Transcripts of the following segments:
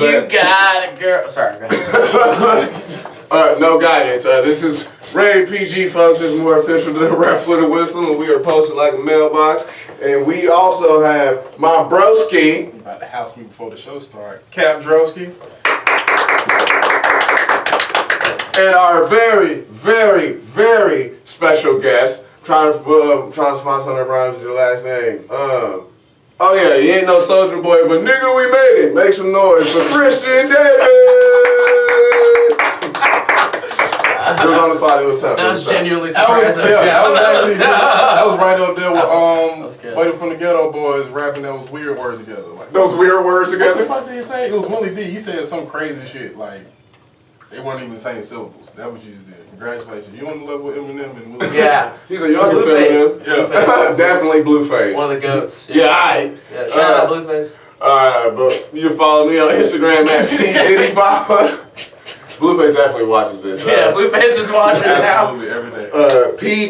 You got a girl. Sorry, go ahead. No guidance. This is rated PG, folks. It's more official than a ref with a whistle, and we are posted like a mailbox. And we also have my broski. About to house me before the show starts. Cap Drosky. And our very, very, very special guest. Trying to find something that rhymes with your last name. Oh yeah, he ain't no soldier boy, but nigga, we made it. Make some noise for Christian David. It was on the spot. It was tough. That was genuinely surprising. That was right up there with Waiting from the Ghetto Boys rapping those weird words together. Like, those weird words together? What the fuck did he say? It was Willie D. He said some crazy shit like they weren't even saying syllables. That what you just did. Congratulations. You on the level with Eminem and Willie D. Yeah. He's a younger Blueface. Yeah. Definitely Blueface. One of the goats. Yeah, alright. Yeah, shout out Blueface. But you can follow me on Instagram at PDiddyBaba. Blueface definitely watches this. Yeah, Blueface is watching it now. Absolutely, every day.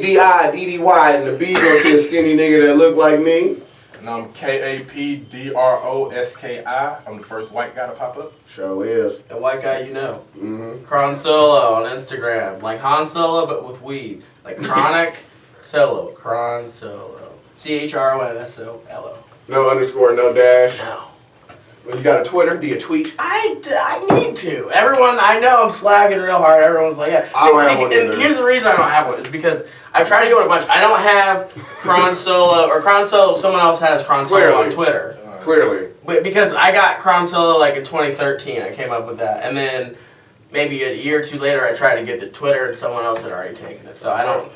PDIDDY, and the B gonna see a skinny nigga that look like me. And I'm KAPDROSKI. I'm the first white guy to pop up. Sure is. A white guy you know. Mm-hmm. Chronsolo on Instagram. Like Han Solo, but with weed. Like Chronic Solo. Chronsolo. CHRONSOLO. No underscore, no dash. No. Well, you got a Twitter? Do you tweet? I need to. Everyone, I know I'm slagging real hard. Everyone's like, yeah. I don't have one and either. here's the reason I don't have one. Is because I try to go with a bunch. I don't have Chronsolo or Chronsolo. Someone else has Chronsolo on Twitter. Clearly. But because I got Chronsolo like in 2013, I came up with that, and then maybe a year or two later, I tried to get the Twitter, and someone else had already taken it. So I don't.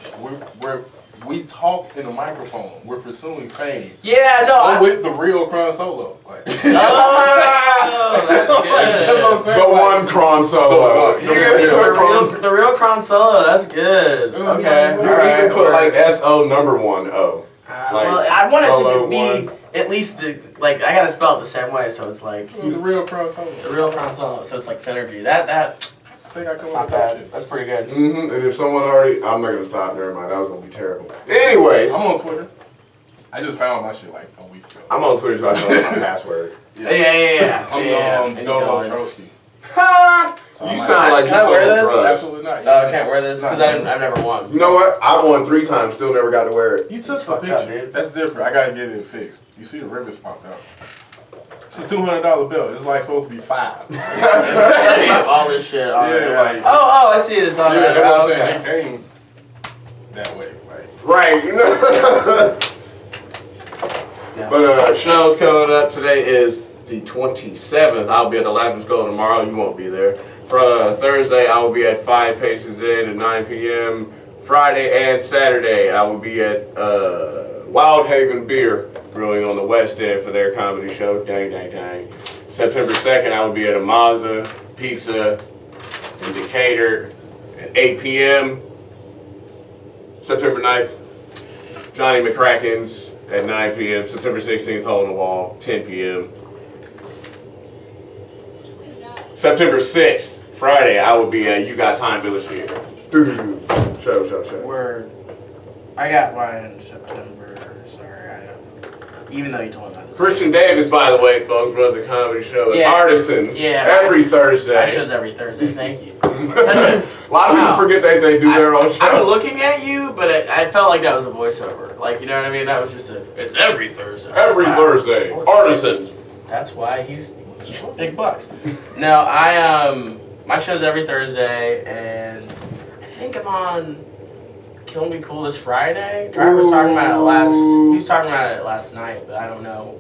We talk in the microphone. We're pursuing fame. Yeah, no. I'm with the real Chronsolo. Like, oh, that's good. That's what I'm saying. The one Chronsolo. The real Chronsolo. That's good. Okay. You can put like SO1O. Well, I want it to be at least I gotta spell it the same way, so it's like the real Chronsolo. The real Chronsolo, so it's like synergy. That's not bad. That's pretty good. Mm-hmm. And if someone already, I'm not gonna stop. Never mind. That was gonna be terrible. Anyways, I'm on Twitter. I just found my shit like a week ago. I'm on Twitter, so I know my password. Yeah. I'm Dolo Trosky. Ha! So You sound like you're wear this? drugs. Absolutely not. No, I can't wear this because I've never won. You know what? I've won 3 times, still never got to wear it. You took It's the fucked up, picture. dude. That's different. I gotta get it fixed. You see the rivets popped out. It's a $200 bill. It's like supposed to be $5. All this shit. Like. Oh, I see it. It's on Yeah, there. that's what I'm Okay. saying. They came that way. Like. Right, you know. Yeah. But show's coming up. Today is the 27th. I'll be at the Laughing Skull tomorrow. You won't be there. For Thursday, I will be at 5 Paces In at 9 p.m. Friday and Saturday, I will be at Wild Haven Beer Brewing on the West End for their comedy show. Dang, dang, dang. September 2nd, I will be at Amaza Pizza in Decatur at 8 p.m. September 9th, Johnny McCracken's at 9 p.m. September 16th, Hole in the Wall, 10 p.m. September 6th, Friday, I will be at You Got Time Village Theater. Show. Word. I got mine in September. Sorry, even though you told me about this. Christian Davis, by the way, folks, runs a comedy show at Yeah. Artisans every Thursday. That show's every Thursday. Thank you. A lot of people forget they do their own show. I'm looking at you, but I felt like that was a voiceover. Like, you know what I mean? That was just it's every Thursday. Every Thursday. Artisans. That's why he's big bucks. No, my show's every Thursday, and I think I'm on Kill Me Cool this Friday. Travis was talking about it he was talking about it last night, but I don't know.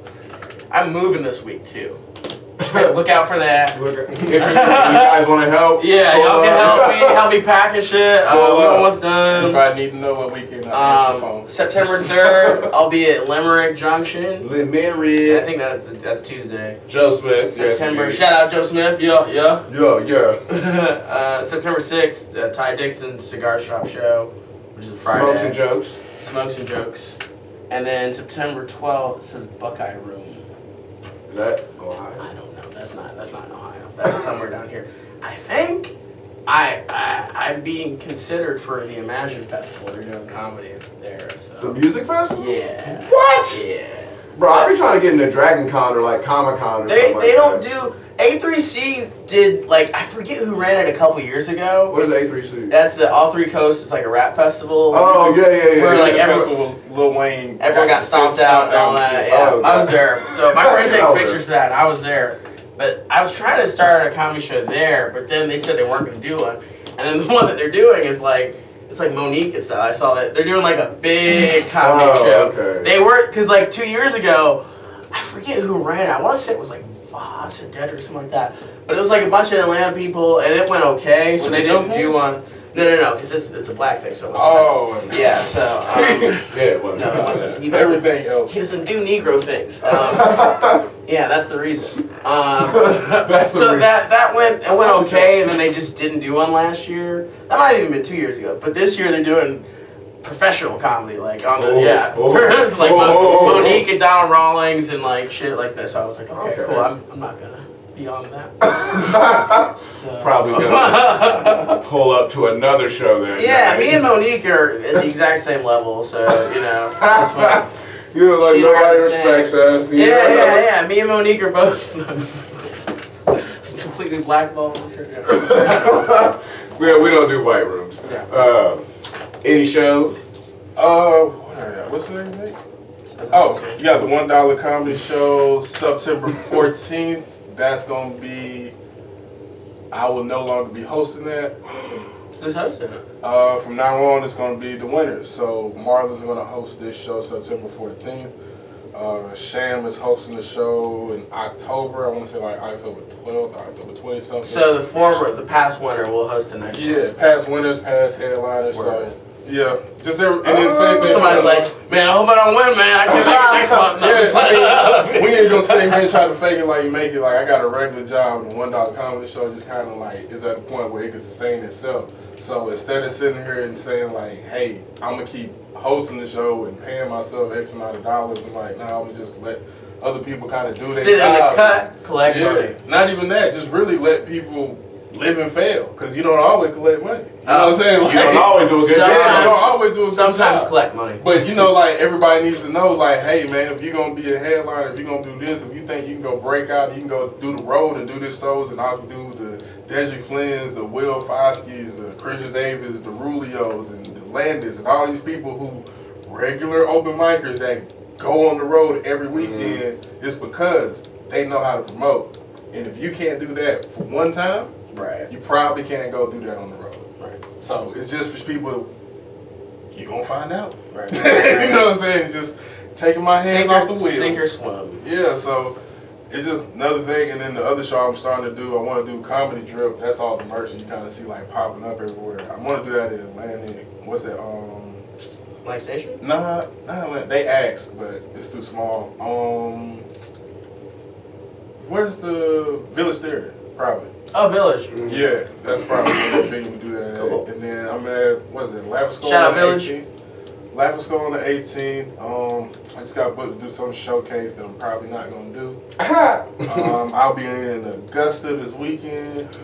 I'm moving this week too. Look out for that. If you guys want to help, yeah, y'all can help me packing shit. We're almost done. If I need to know what weekend I'm phone. September 3rd, I'll be at Limerick Junction. Limerick. I think that's Tuesday. Joe Smith. September. Shout out Joe Smith. Yeah. September 6th, Ty Dixon Cigar Shop Show, which is Friday. Smokes and Jokes. And then September 12th, it says Buckeye Room. Is that Ohio? I don't know. That's not in Ohio. That's somewhere down here. I think I'm being considered for the Imagine Festival. They're doing comedy there. So. The music festival? Yeah. What? Yeah. Bro, I be trying to get into Dragon Con or like Comic Con or something. They don't do. A3C did, like, I forget who ran it a couple years ago. What is A3C? That's the All Three Coasts. It's like a rap festival. Oh, yeah. Where, like, everyone, Lil Wayne. Everyone got stomped out and all that. Yeah, Oh, I was there. So my friend takes Oh, pictures for that. And I was there. But I was trying to start a comedy show there, but then they said they weren't going to do one. And then the one that they're doing is like, it's like Monique and stuff. I saw that. They're doing like a big comedy show. Okay. They were, because like 2 years ago, I forget who ran it. I want to say it was like Voss or Dead or something like that. But it was like a bunch of Atlanta people, and it went okay, so they didn't do one. No, because it's a blackface. So it was yeah, so yeah, well, no, it wasn't. He everything else. He doesn't do Negro things. Yeah, that's the reason. That's the so reason. that went okay, and then they just didn't do one last year. That might have even been 2 years ago. But this year they're doing professional comedy, like on the it's like Monique and Donald Rawlings and like shit like this. So I was like, okay. Cool. I'm not gonna be on that. So. Probably gonna pull up to another show then. Yeah, me and Monique are at the exact same level, so you know. That's what, you know, like nobody respects us. Yeah. Me and Monique are both completely blackballed. Yeah, we don't do white rooms. Yeah. Any shows? What's the name, mate? Oh, you got the $1 comedy show September 14th. That's gonna be. I will no longer be hosting that. Who's hosting it? From now on, it's gonna be the winners. So Marlon's gonna host this show September 14th. Sham is hosting the show in October. I want to say like October 12th or October 20 something. So the past winner will host the next one. Yeah, past winners, past headliners. So yeah, just and then same thing. Somebody's like, man, I hope I don't win, man. I can't make it next month. No, we ain't gonna sit here and try to fake it like you make it. Like I got a regular job and the $1 comedy show just kind of like is at a point where it can sustain itself. So instead of sitting here and saying like, hey, I'm gonna keep hosting the show and paying myself X amount of dollars, I'm like, nah, I'm gonna just let other people kind of do their job. Sit in the cut, collect money. Not even that, just really let people live and fail, because you don't always collect money. You know what I'm saying? Like, you don't always do a good job. You don't always do a good job. Sometimes collect money. But you know, like everybody needs to know, like, hey man, if you're gonna be a headliner, if you're gonna do this, if you think you can go break out, you can go do the road and do this shows, and I can do the Dedrick Flynn's, the Will Foskey's, the Christian Davis, the Rulios, and the Landis, and all these people who regular open micers that go on the road every weekend, is because they know how to promote. And if you can't do that for one time, right, you probably can't go do that on the road. Right. So it's just for people, you're going to find out. Right. You know what I'm saying? It's just taking my hands off the wheels. Sink or swim. Yeah, so it's just another thing. And then the other show I'm starting to do, I want to do Comedy Drip. That's all the merch you kind of see like popping up everywhere. I want to do that in Atlanta. What's that? Like Station? Nah, not Atlanta. They asked, but it's too small. Where's the Village Theater? Probably. Oh, Village. Mm-hmm. Yeah, that's probably the thing we do that at. Cool. And then I'm at, what is it, Laugh-A-Skull Shout out on the Village. 18th. Laugh-A-Skull on the 18th. I just got booked to do some showcase that I'm probably not going to do. I'll be in Augusta this weekend.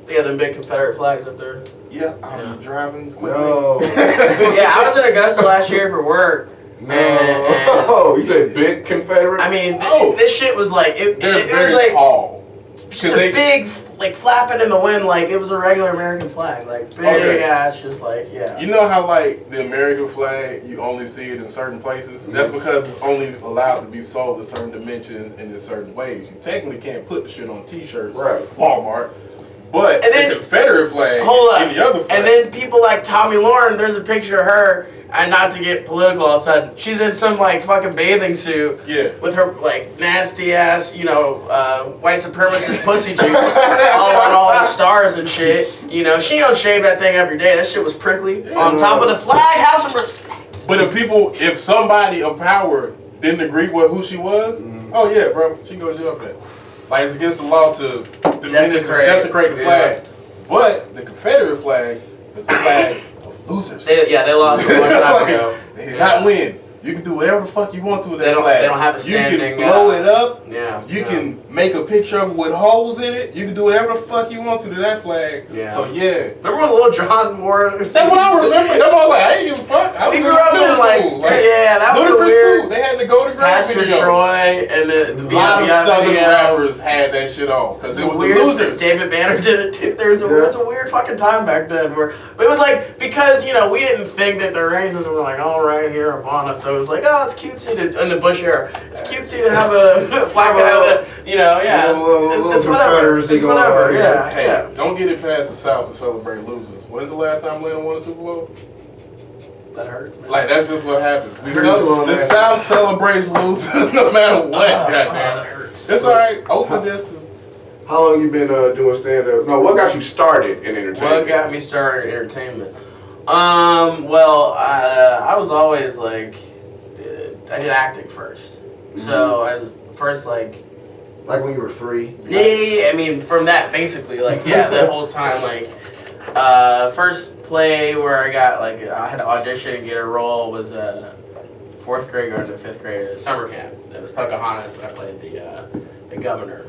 They got them big Confederate flags up there. Yeah, I'll be driving quickly. No. Yeah, I was in Augusta last year for work. No. You said big Confederate? I mean, this shit was like, it They're was very like tall. just a big, like flapping in the wind like it was a regular American flag. Like big ass, just like, yeah. You know how like the American flag, you only see it in certain places? That's because it's only allowed to be sold in certain dimensions and in certain ways. You technically can't put the shit on t-shirts, right? Walmart. But and then, the Confederate flag, hold up. and the other flag. And then people like Tommy Lauren, there's a picture of her, and not to get political all of a sudden, she's in some like fucking bathing suit with her like nasty ass, you know, white supremacist pussy juice all on all the stars and shit. You know, she don't shave that thing every day. That shit was prickly. On top of the flag, have some respect. But if somebody of power didn't agree with who she was, oh yeah, bro, she can go to jail for that. Like, it's against the law to desecrate the flag. But the Confederate flag is a flag of losers. They lost a long time ago. They did not win. You can do whatever the fuck you want to with that flag. They don't have a standing. You can blow it up. Yeah. You can make a picture of it with holes in it. You can do whatever the fuck you want to that flag. Yeah. So yeah. Remember when Lil Jon wore it? That's what I remember. That's what I was like, I ain't give a fuck. I was in middle school. Yeah, that was a weird. They had the Golden Girl Pastor video. Troy and the A lot of Southern video. rappers had that shit on because it was weird. the losers. David Banner did it too. There was a weird fucking time back then where it was like, because we didn't think that the Rangers were like all right here upon us, so it was like, oh, it's cutesy to in the Bush era. It's cutesy to have a black guy with it's whatever. It's whatever. Yeah. Hey, don't get it past the South to celebrate losers. When's the last time Atlanta won a Super Bowl? That hurts, man. Like, that's just what happens. The South celebrates losers no matter what. That hurts. It's alright. Oakland does too. How long you been doing stand-up? No, what got you started in entertainment? What got me started in entertainment? Well, I was always like, I did acting first. So I was first like when you were 3? Yeah, I mean, from that, basically, that whole time, first play where I had to audition and get a role was 4th grade going to 5th grade at summer camp. It was Pocahontas, and I played the governor.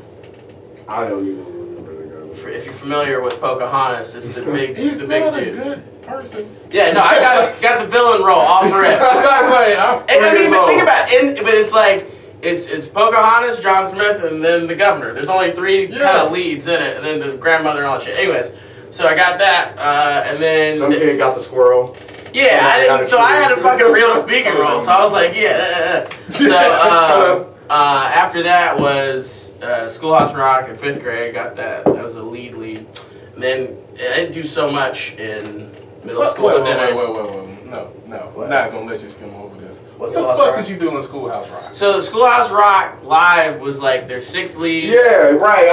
I don't even remember the governor. If you're familiar with Pocahontas, it's the big, He's the big not a dude. good person. Yeah, no, I got the villain role off the rip. That's what I'm saying. I mean, but think about it, but it's like, it's Pocahontas, John Smith, and then the governor. There's only 3 kind of leads in it, and then the grandmother and all that shit. Anyways, so I got that, and then... Some kid got the squirrel. Yeah, I had a fucking real speaking role, so I was like, yeah. So, after that was Schoolhouse Rock in 5th grade. Got that. That was the lead. And then I didn't do so much in middle school. Wait. No. I'm not going to let you skim over this. What the fuck did you do in Schoolhouse Rock? So Schoolhouse Rock Live was like there's 6 leads. Yeah, right.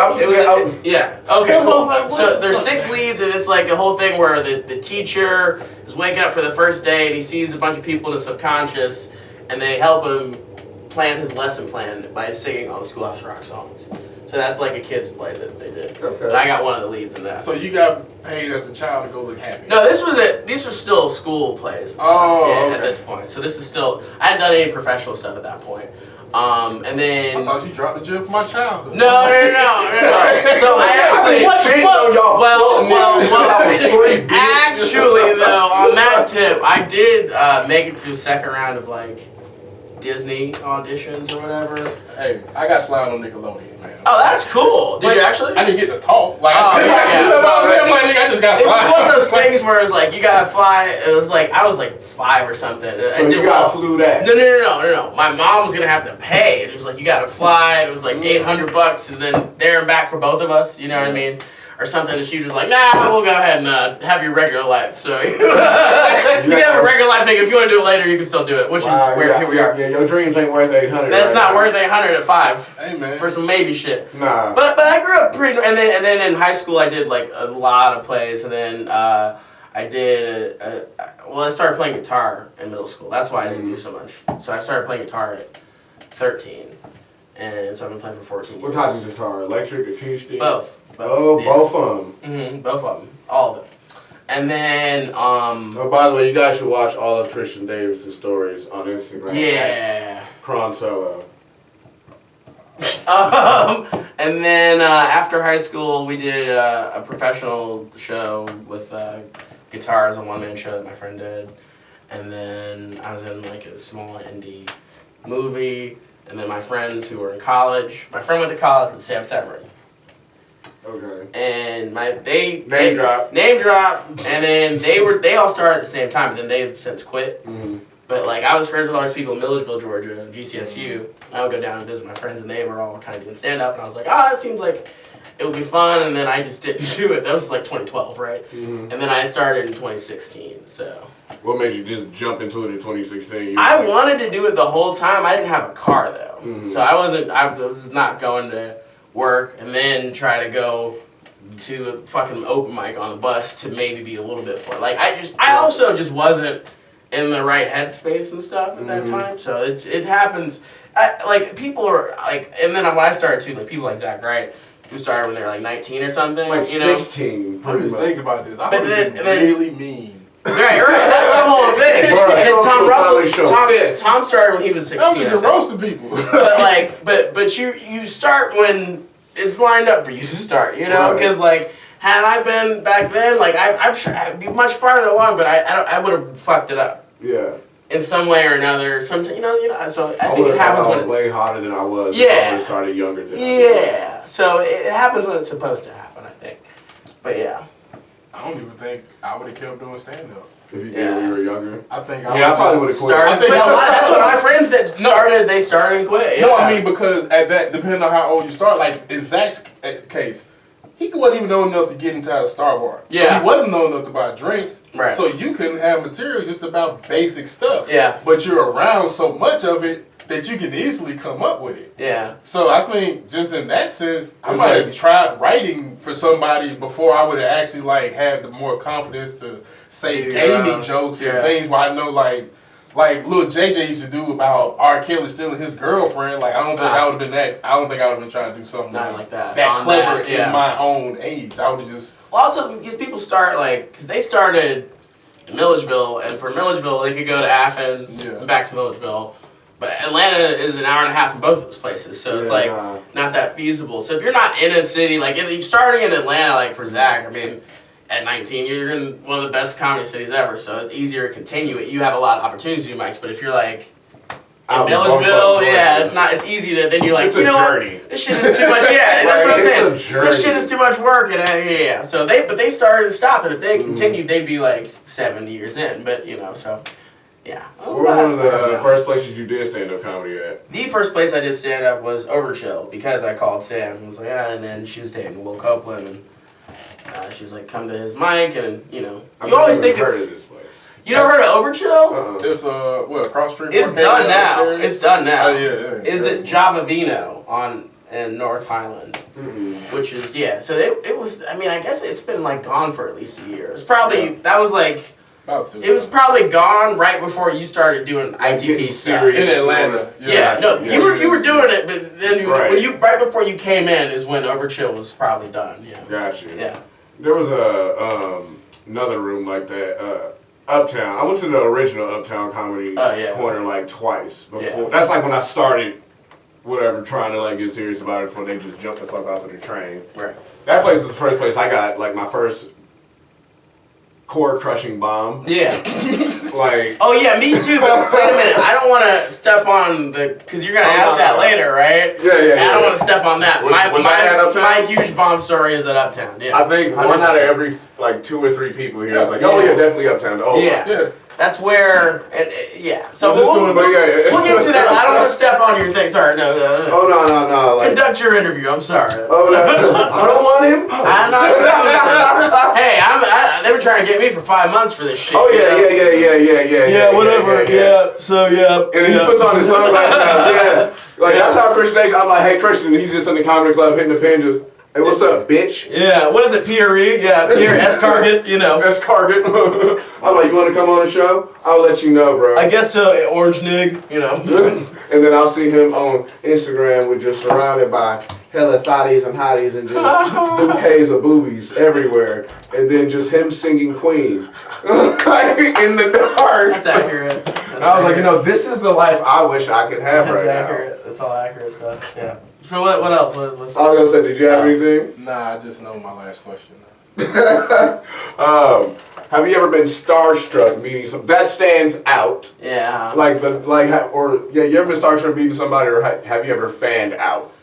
Yeah. Okay. Cool. So there's 6 leads, and it's like a whole thing where the teacher is waking up for the first day, and he sees a bunch of people in the subconscious, and they help him plan his lesson plan by singing all the Schoolhouse Rock songs. So that's like a kid's play that they did. Okay. And I got one of the leads in that. So you got paid as a child to go look happy? No, these were still school plays. Okay. At this point. So this was still, I hadn't done any professional stuff at that point. And then... I thought you dropped the gym for my childhood. No. So I actually... What the fuck? Actually though, on that tip, I did make it to the second round of Disney auditions or whatever. Hey, I got slimed on Nickelodeon, man. Oh, that's cool. Did you actually? I didn't get to talk. It I just got was slimed. one of those things where it's like you gotta fly. It was like I was like 5 or something. So you got flew that? No. My mom was gonna have to pay. It was like you gotta fly. It was like $800, and then there and back for both of us. You know what I mean? Or something, and she was like, nah, we'll go ahead and have your regular life. So you can have a regular life, nigga. If you want to do it later, you can still do it, which is where here we are. Yeah, your dreams ain't worth 800. That's not worth 800 at 5. Hey, man. For some maybe shit. Nah. But I grew up pretty, and then in high school I did like a lot of plays, and then I did, I started playing guitar in middle school. That's why I didn't do so much. So I started playing guitar at 13. And so I've been playing for 14 years. What type of guitar? Electric, acoustic? Both. Both of them. Mm-hmm, both of them. All of them. And then, Oh, by the way, you guys should watch all of Christian Davis' stories on Instagram. Yeah. Chronsolo. And then after high school, we did a professional show with guitars, a one-man show that my friend did. And then I was in like a small indie movie. And then my friends who were in college, my friend went to college with Sam Severing. Okay. And Name drop, and then they all started at the same time, and then they've since quit. Mm-hmm. But like I was friends with all these people in Millersville, Georgia, GCSU. I would go down and visit my friends, and they were all kind of doing stand up, and I was like, that seems like it would be fun. And then I just didn't do it. That was like 2012, right? Mm-hmm. And then I started in 2016. So. What made you just jump into it in 2016? I wanted to do it the whole time. I didn't have a car though, so I was not going to work and then try to go to a fucking open mic on the bus to maybe be a little bit fun. Like I also just wasn't in the right headspace and stuff at that time. So it happens. Like people are like, and then when I started too, like people like Zach Wright, who started when they were like 19 or something. Like you know? 16. I'm just thinking about this. I But would then- be really mean Right. That's the whole thing. Bro, And then show Tom to a Russell, comedy show. Tom started when he was 16. I was just I think. roasting people. but you start when it's lined up for you to start, you know? Right. Because like, had I been back then, like I'm sure I'd be much farther along, but I would have fucked it up Yeah. in some way or another. Some you know. So I think would've it happens thought I when was it's way hotter than I was. Yeah. If I would have started younger than I did. yeah. So it happens when it's supposed to happen, I think. But yeah. I don't even think I would have kept doing stand-up. If you did when you were younger. I think I probably would have quit. Started, I think that's what my friends that started. They started and quit. Yeah. No, I mean, because at that, depending on how old you start, like in Zach's case, he wasn't even know enough to get inside a Star Bar. Yeah. So he wasn't know enough to buy drinks. Right. So you couldn't have material just about basic stuff. Yeah. But you're around so much of it that you can easily come up with it. Yeah. So I think just in that sense, I It's might like- have tried writing for somebody before I would have actually like had the more confidence to say gaming jokes and Yeah. things where I know like little JJ used to do about R. Kelly stealing his girlfriend. Like I don't think I would have been that. I don't think I would have been trying to do something Not like that. that On clever that, yeah. in my own age. I would just Well, also because people start like because they started in Milledgeville, and from Milledgeville they could go to Athens and back to Milledgeville. But Atlanta is an hour and a half from both of those places, so it's Yeah, like nah. not that feasible. So if you're not in a city, like if you're starting in Atlanta, like for Zach, I mean, at 19, you're in one of the best comedy cities ever, so it's easier to continue it. You have a lot of opportunities to do mics, but if you're like in Out in Milledgeville, Buffalo, yeah, Georgia. it's easy to, then you're like, It's you a know journey. what, this shit is too much, yeah, that's what I'm Right, saying. it's a journey. This shit is too much work, and yeah. So but they started and stopped, and if they continued, they'd be like 7 years in, but you know, so. Yeah. What was one of the first places you did stand-up comedy at? The first place I did stand up was Overchill because I called Sam and was like, and then she was dating Will Copeland and she was like, come to his mic and you know, you always think heard of this place. you never heard of Overchill? it's across the street. It's done now. It's done now. Oh yeah. Is it Java Vino in North Highland? Which is So it was. I mean, I guess it's been like gone for at least a year. It's probably that was like. About to. It was probably gone right before you started doing ITP getting stuff. serious. in Atlanta. You were doing it, but then Right. right before you came in is when Overchill was probably done. Yeah. Gotcha. Yeah. There was another room like that. Uptown. I went to the original Uptown Comedy Corner like twice before. Yeah. That's like when I started, whatever, trying to like get serious about it before they just jumped the fuck off of the train. Right. That place was the first place I got like my first core crushing bomb. Yeah. Like. Oh yeah, me too. But wait a minute, I don't want to step on because you're gonna ask that later, right? Yeah. I don't want to step on that. Was that at Uptown? My huge bomb story is at Uptown. Yeah. I think 100%. one out of every like 2 or 3 people here is like, oh yeah, definitely Uptown. Oh Yeah. That's where, So We're just doing, but we'll get to that. I don't want to step on your thing. Sorry, no. Oh no. Like, Conduct your interview. I'm sorry. oh no, I don't want him. I'm not. Hey, they were trying to get me for 5 months for this shit. Oh you know? yeah. Yeah, whatever. Yeah. So yeah. And then he puts on his sunglasses. Like that's how Christian Nation. I'm like, hey Christian, he's just in the comedy club hitting the pen. Just, hey, what's up, bitch? Yeah. What is it, Piere? Yeah, Piere Escargot. You know. That's Carget. I'm like, you want to come on the show? I'll let you know, bro. I guess Orange Nig. You know. And then I'll see him on Instagram with just surrounded by hella thotties and hotties and just bouquets of boobies everywhere. And then just him singing Queen. Like, in the dark. That's accurate. And I was like, you know, this is the life I wish I could have That's right accurate. That's all accurate stuff. Yeah. So what else? What's now. I was going to say, did you have anything? Nah, I just know my last question. Have you ever been starstruck meeting some that stands out? Yeah. You ever been starstruck meeting somebody, or have you ever fanned out?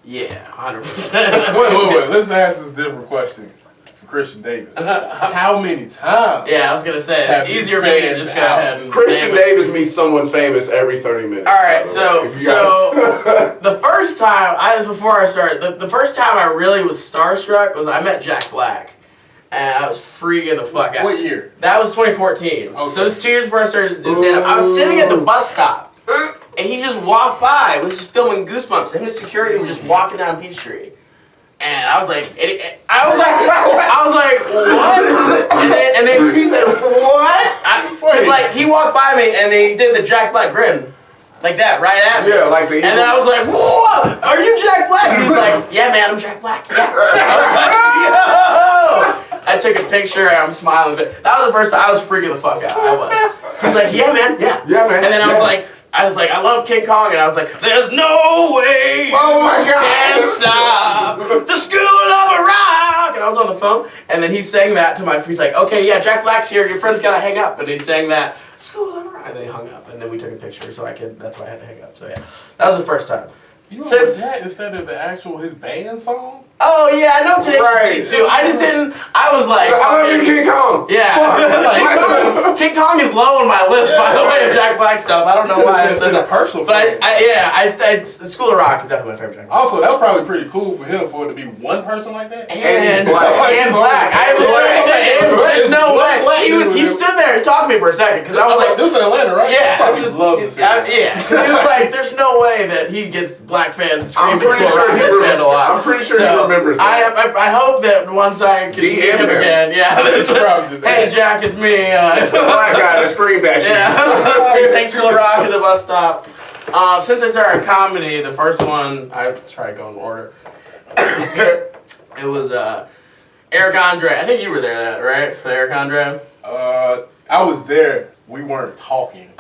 Yeah, 100%. Wait. Let's ask this different question for Christian Davis. How many times? Yeah, I was gonna say Have it's you easier for me to fanned just go out? ahead and Christian name it. Davis meets someone famous every 30 minutes. All right, by the so way. If you got- the first time before I started. The first time I really was starstruck was I met Jack Black, and I was freaking the fuck out. What year? That was 2014. Okay. So it was 2 years before I started doing stand up. I was sitting at the bus stop, and he just walked by. I was just filming Goosebumps. Him and security were just walking down Peachtree. And I was like, I was like, what? And then he said, what? It's like he walked by me and they did the Jack Black grin, like that, right at me. Yeah, like the. And then I was like, whoa, are you Jack Black? And he's like, yeah, man, I'm Jack Black. Yeah. I was like, yo. I took a picture and I'm smiling. But that was the first time I was freaking the fuck out. I was. He's like, yeah, man, yeah. Yeah, man. And then I was like, I love King Kong, and I was like, there's no way Oh my God. can't stop the school of a rock. And I was on the phone, and then he sang that to my friend. He's like, okay, yeah, Jack Black's here. Your friend's gotta hang up. And he sang that school of a rock, and then he hung up, and then we took a picture, so that's why I had to hang up. So yeah, that was the first time. You know that instead of the actual his band song? Oh yeah, I know Tenacious D too. I just didn't. I was like, I love you, King Kong. yeah. King Kong is low on my list, by the way, of Jack Black stuff. I don't know why I said that. Personal, but School of Rock is definitely my favorite Jack Black. Also, that was probably pretty cool for him for it to be one person like that. And Black. I was like, there's no way. He stood there and talked to me for a second because I was like, this is Atlanta, right? yeah, This loves this. yeah. Because he was like, there's no way that he gets black fans I'm screaming pretty School of sure Rock he gets banned a lot. I'm pretty sure he remembers that. I hope that once I can meet him again, yeah. Hey Jack, it's me. The black guy that screamed at you. Yeah. He takes School of Rock at the bus stop. Since I started comedy, the first one I try to go in order. It was Eric Andre. I think you were there, right? For Eric Andre. I was there. We weren't talking. He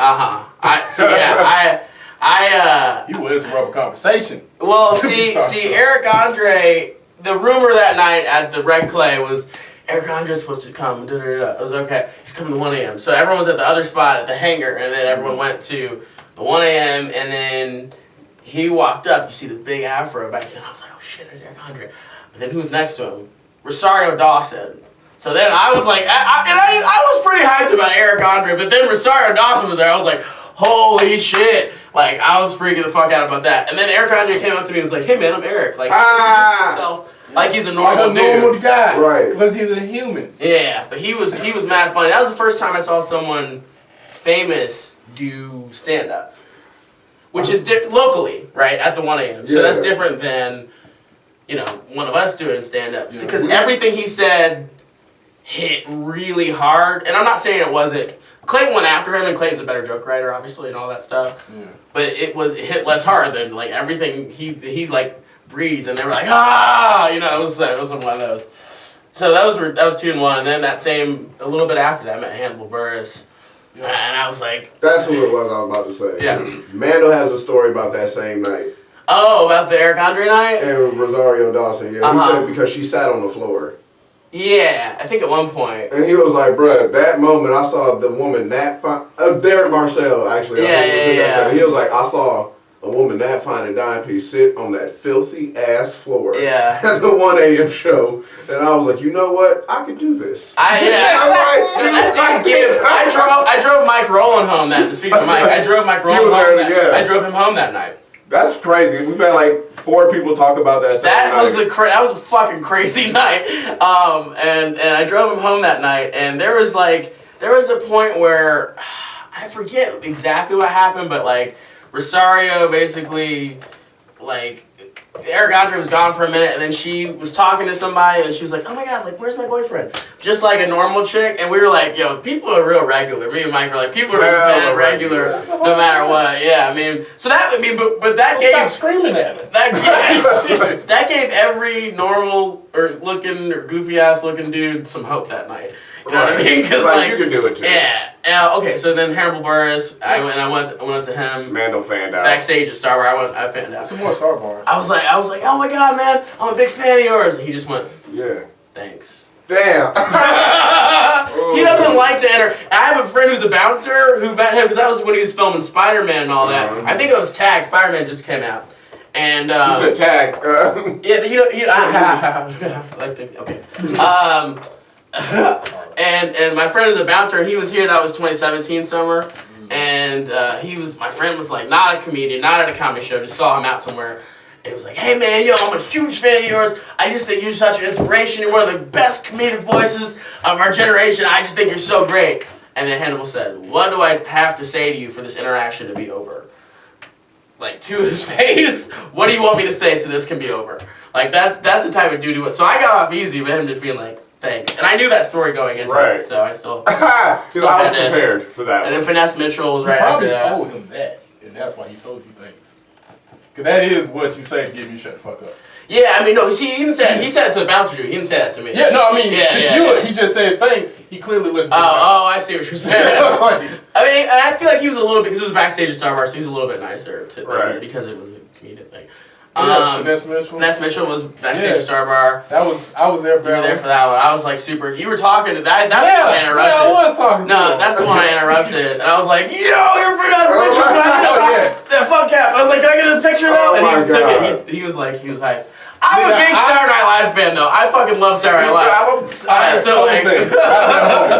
was rubber conversation. Well, see, Eric Andre. The rumor that night at the Red Clay was Eric Andre's supposed to come. It was okay. He's coming to 1 a.m. So everyone was at the other spot at the hangar, and then everyone went to the 1 a.m. and then he walked up. You see the big afro back then. I was like, oh shit, there's Eric Andre. But then who's next to him? Rosario Dawson. So then I was like, I was pretty hyped about Eric Andre, but then Rosario Dawson was there. I was like, holy shit. Like, I was freaking the fuck out about that. And then Eric Andre came up to me and was like, hey man, I'm Eric. Like, he introduced himself like he's a normal dude. Normal guy. Right. Because he's a human. Yeah, but he was mad funny. That was the first time I saw someone famous do stand-up. Which is locally, right, at the 1 a.m. So that's different than, one of us doing stand-up. Because everything he said hit really hard. And I'm not saying it wasn't. Clayton went after him, and Clayton's a better joke writer, obviously, and all that stuff. Yeah. But it hit less hard than like everything he like breathed, and they were like it was one of those. So that was 2 and 1, and then a little bit after that, I met Hannibal Buress, and I was like, that's who it was I was about to say. Yeah. Mando has a story about that same night. Oh, about the Eric Andre night? And Rosario Dawson, yeah. He said because she sat on the floor. Yeah, I think at one point. And he was like, bruh, that moment I saw the woman that fine. Derek Marcel, actually. Yeah. He was like, I saw a woman that fine and dime piece sit on that filthy ass floor at the 1 a.m. show. And I was like, you know what? I could do this. I drove Mike Rowland home that. Speaking of Mike, I drove Mike Rowland home that. I drove him home that night. That's crazy. We've had like 4 people talk about that. That was a fucking crazy night. And I drove him home that night, and there was a point where I forget exactly what happened, but like Rosario basically like Eric Andre was gone for a minute, and then she was talking to somebody, and then she was like, oh my god, like, where's my boyfriend? Just like a normal chick, and we were like, yo, people are real regular. Me and Mike were like, people are just mad regular, no matter what. Yeah, I mean, so that, but that gave... Stop screaming at it. That gave every normal or goofy-ass looking dude some hope that night. You know what I mean? Because like, you can do it too. Yeah. Okay, so then Hannibal Buress, I went up to him. Mando fanned out. Backstage at Star Wars, I fanned out. Some more Star Wars. I was like, oh my god, man, I'm a big fan of yours. And he just went, yeah. Thanks. Damn. He doesn't like to enter. I have a friend who's a bouncer who met him because that was when he was filming Spider-Man and all that. I think it was Tag. Spider-Man just came out. And you said Tag. And my friend was a bouncer, and he was here. That was 2017 summer, and my friend was like not a comedian, not at a comedy show. Just saw him out somewhere, and he was like, "Hey man, yo, I'm a huge fan of yours. I just think you're such an inspiration. You're one of the best comedic voices of our generation. I just think you're so great." And then Hannibal said, "What do I have to say to you for this interaction to be over?" Like to his face, what do you want me to say so this can be over? Like that's the type of dude he was. So I got off easy with him just being like, thanks. And I knew that story going into it, so I still I was prepared for that. And then Finesse Mitchell was right after that. You probably told him that, and that's why he told you things. Because that is what you say to get me shut the fuck up. Yeah, I mean, no, he didn't say that. He said it to the bouncer dude. He didn't say that to me. Yeah, no, I mean, Yeah. he just said thanks. He clearly listened to me. Oh, I see what you're saying. I mean, I feel like he was a little, because it was backstage at Star Wars, so he was a little bit nicer to them because it was a comedic thing. Finesse Mitchell. Finesse Mitchell was backstage at Star Bar. I was there for that. You were there for that one. I was like super. You were talking to that. That's the one I interrupted. Yeah, I was talking to No, him. that's the one I interrupted. And I was like, yo, you're Finesse Mitchell. Can I get that fuck cap? I was like, can I get a picture though? And he took it. He was like, he was hyped. I'm a big Saturday Night Live fan though. I fucking love Saturday Night Live. So like,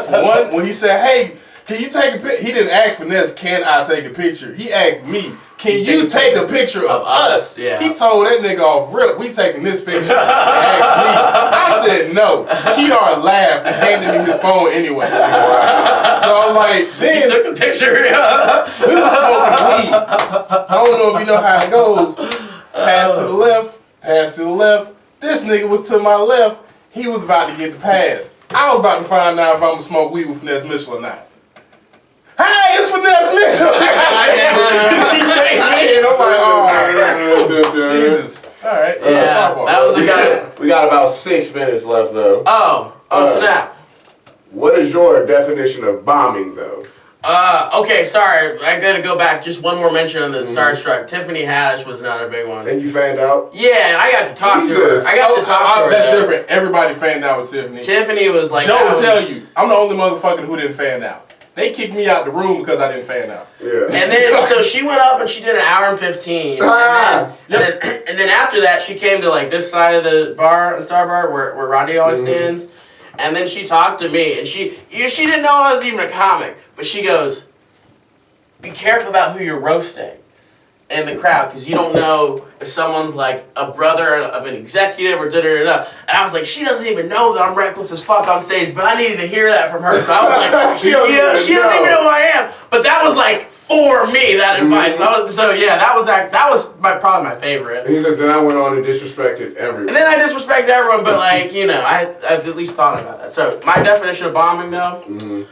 for one, when he said, "Hey, can you take a picture?" He didn't ask Finesse, "Can I take a picture?" He asked me, "Can you take a picture of us?" Yeah. He told that nigga off rip, "We taking this picture." He asked me. I said no. Kedar laughed and handed me his phone anyway. So I'm like, then he took the picture. we were smoking weed. I don't know if you know how it goes. Pass to the left. Pass to the left. This nigga was to my left. He was about to get the pass. I was about to find out if I'm gonna smoke weed with Finesse Mitchell or not. Hey, it's Finesse Mitchell. He came in. I'm like, oh, Jesus. All right. Yeah, that was a guy. We got about 6 minutes left though. Oh, snap. What is your definition of bombing though? Okay, sorry. I gotta go back. Just one more mention on the Starstruck. Tiffany Haddish was another big one. And you found out? Yeah, I got to talk to her. I got to talk to her. That's different. Everybody fanned out with Tiffany. Tiffany was like, Joe will tell you, I'm the only motherfucker who didn't fan out. They kicked me out the room because I didn't fan out. Yeah. And then, so she went up and she did an hour and 15. And then after that, she came to like this side of the bar, Star Bar, where Rodney always stands. And then she talked to me, and she didn't know I was even a comic, but she goes, "Be careful about who you're roasting in the crowd, because you don't know if someone's like a brother of an executive or da-da-da-da." And I was like, she doesn't even know that I'm reckless as fuck on stage, but I needed to hear that from her. So I was like, she doesn't even know who I am. But that was like for me, that advice. That was probably my favorite. And he said, then I went on and disrespected everyone. And then I disrespected everyone, but like, you know, I've at least thought about that. So my definition of bombing though,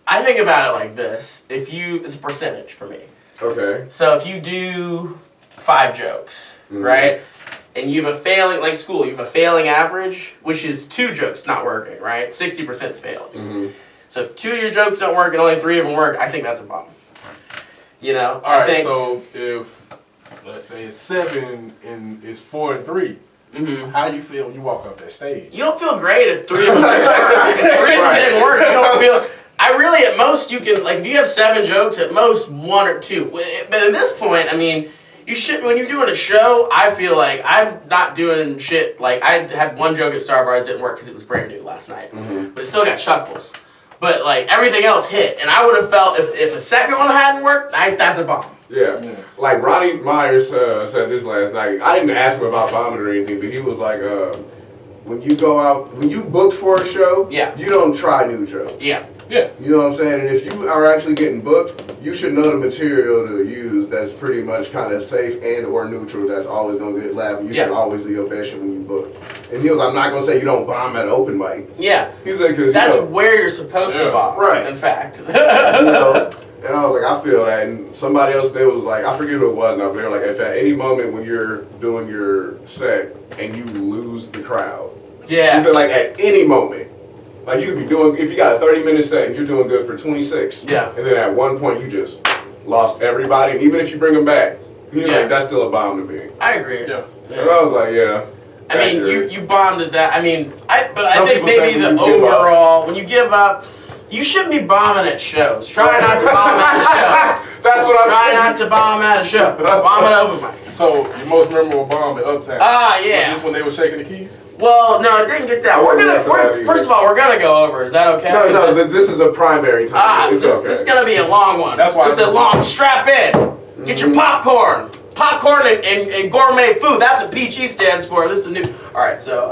I think about it like this. It's a percentage for me. Okay. So if you do 5 jokes, right? And you have a failing, like school, you have a failing average, which is 2 jokes not working, right? 60% is failing. So if 2 of your jokes don't work and only 3 of them work, I think that's a bomb. You know? Alright, so if, let's say it's 7 and it's 4 and 3, how you feel when you walk up that stage? You don't feel great if 3 of them didn't work. If 3 of them didn't work, you don't feel... I really, at most, you can, like, if you have 7 jokes, at most 1 or 2. But at this point, I mean, you shouldn't, when you're doing a show, I feel like I'm not doing shit, like, I had 1 joke at Star Bar that didn't work because it was brand new last night. But it still got chuckles. But, like, everything else hit. And I would have felt, if a second one hadn't worked, that's a bomb. Yeah. Like, Ronnie Myers said this last night. I didn't ask him about bombing or anything, but he was like, when you go out, when you booked for a show, you don't try new jokes. Yeah. Yeah. You know what I'm saying? And if you are actually getting booked, you should know the material to use that's pretty much kind of safe and or neutral that's always going to get laughed. You should always do your best shit when you book. And he was, I'm not going to say you don't bomb at an open mic. Yeah. He said, because that's where you're supposed to bomb. Right. In fact. You know? And I was like, I feel that. And somebody else there was like, I forget who it was now, but they were like, if at any moment when you're doing your set and you lose the crowd. Yeah. He said, like, at any moment. Like, you could be doing, if you got a 30-minute set and you're doing good for 26, and then at one point you just lost everybody, and even if you bring them back, he's like, that's still a bomb to me. I agree. Yeah. And I was like, yeah. I mean, you bombed at that. I mean, I Some think maybe the overall, when you give up, you shouldn't be bombing at shows. Try not to bomb at a show. That's what I'm saying. Try not to bomb at a show. Bomb at open mic. So, your most memorable bomb at Uptown? Yeah. Was this when they were shaking the keys? Well, no, I didn't get that. First of all, we're gonna go over. Is that okay? No, this is a primary time. It's okay. This is gonna be a long one. That's why. This is a long. Strap in. Get your popcorn. Popcorn and gourmet food. That's what PG stands for. This is a new. All right, so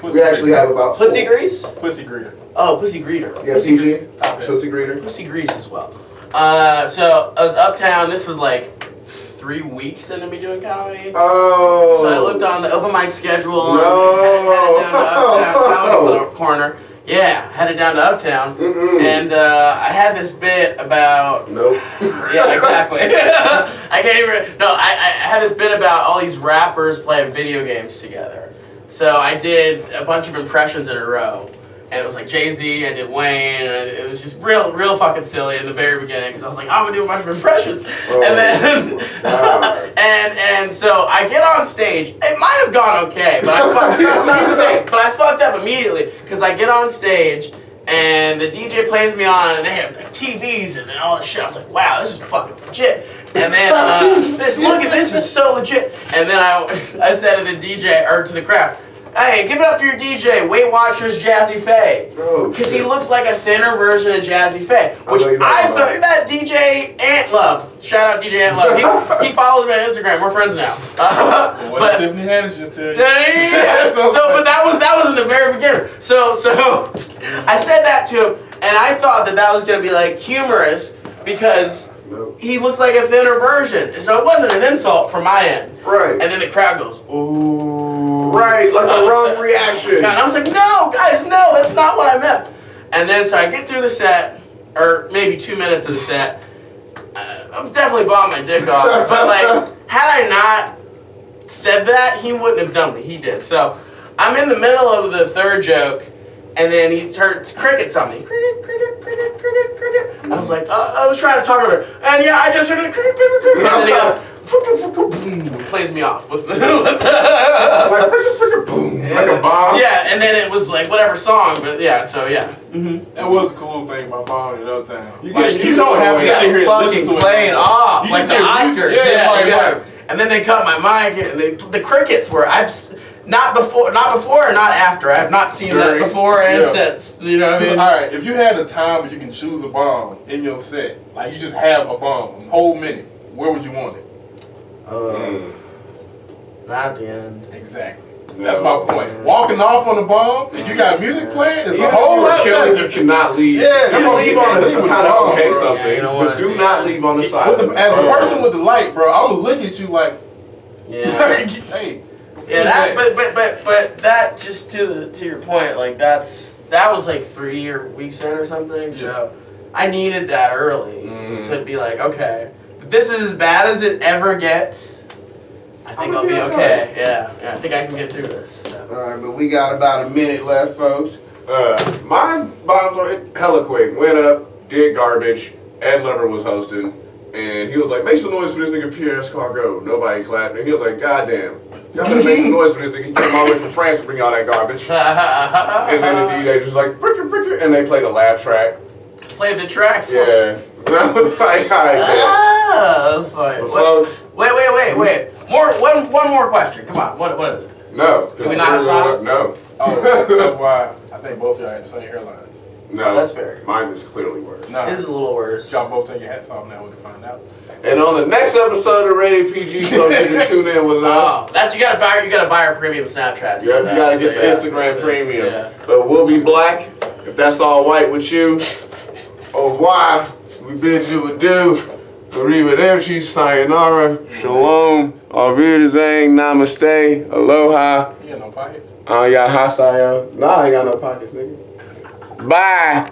we actually have about pussy grease. Pussy greeter. Oh, pussy greeter. Yeah, PG. Pussy greeter. Pussy grease as well. So I was Uptown. This was like 3 weeks into me doing comedy. Oh. So I looked on the open mic schedule. No. And headed down to Uptown Comedy Corner. Yeah, headed down to Uptown, and I had this bit about. Nope. Yeah, exactly. I can't even. No, I had this bit about all these rappers playing video games together. So I did a bunch of impressions in a row. And it was like Jay-Z, I did Wayne, and it was just real fucking silly in the very beginning because I was like, I'm gonna do a bunch of impressions, and then and so I get on stage. It might have gone okay, but I fucked up immediately because I get on stage and the DJ plays me on, and they have like, TVs and all this shit. I was like, wow, this is fucking legit. And then look at this, is so legit. And then I said to the DJ or to the crowd, hey, give it up for your DJ, Weight Watchers Jazzy Faye. Because he looks like a thinner version of Jazzy Faye. Which I thought, that DJ Ant Love, shout out DJ Ant Love, he follows me on Instagram, we're friends now. What did Tiffany Haddish just tell you? Yeah. But that was in the very beginning. So I said that to him, and I thought that was going to be like humorous because he looks like a thinner version. So it wasn't an insult from my end. Right. And then the crowd goes, ooh. Right, like the wrong reaction. And I was like, no, guys, no, that's not what I meant. And then so I get through the set, or maybe 2 minutes of the set. I'm definitely bombing my dick off. But like, had I not said that, he wouldn't have done what he did. So I'm in the middle of the third joke, and then he starts crickets on me. Cricket, cricket, cricket, cricket, cricket. I was like, I was trying to talk over it. And yeah, I just heard it. Cricket, cricket, cricket. And then he goes, plays me off with like boom, like a bomb. Yeah, and then it was like whatever song, but yeah, so yeah. That was a cool thing about Bombing in Uptown. You don't have to sit here and fucking listen to playing it. off like the Oscars. Yeah. And then they cut my mic, and the crickets were not before or not after. I have not seen that before and since. You know what I mean? All right, if you had a time where you can choose a bomb in your set, like you just have a bomb, a whole minute, where would you want it? Not at the end. Exactly. That's my point. Walking off on the bomb and you got music playing, it's a Even whole lot killing, better. you cannot leave. Yeah, you can leave on the kind of okay something, Yeah, you don't but do not leave on the side. As a person with the light, bro, I'm gonna look at you like, hey. Yeah, but that just to your point, like that was like 3 weeks in or something. So I needed that early to be like, okay, but this is as bad as it ever gets. I think I'll be okay. Yeah, I think I can get through this. So. All right, but we got about a minute left, folks. My bombs are hella quick. Went up, did garbage. Ed Lover was hosting, and he was like, "Make some noise for this nigga Pierre's car go." Nobody clapped, and he was like, "God damn, y'all better make some noise for this nigga." He came all the way from France to bring all that garbage. And then the DJ was like, "Bricker, bricker," and they played a laugh track. Play the track for Yeah. Like, all right, that was funny. But folks, Wait. One more question. Come on. What is it? no. Do we not have time? No. Oh, that's why I think both of y'all had the same hairlines. No. That's fair. Mine is clearly worse. No. This is a little worse. Y'all both take your hats off now, we can find out. And on the next episode of Rated PG, so you can tune in with us. That's you gotta buy our premium Snapchat. Yeah, you gotta get the Instagram premium. Yeah. But we'll be black. If that's all white with you, au revoir. We bid you adieu. Arrivederci, sayonara, shalom, auf Wiedersehen, namaste, aloha. You got no pockets? Yeah, hasayo. Nah, I ain't got no pockets, nigga. Bye.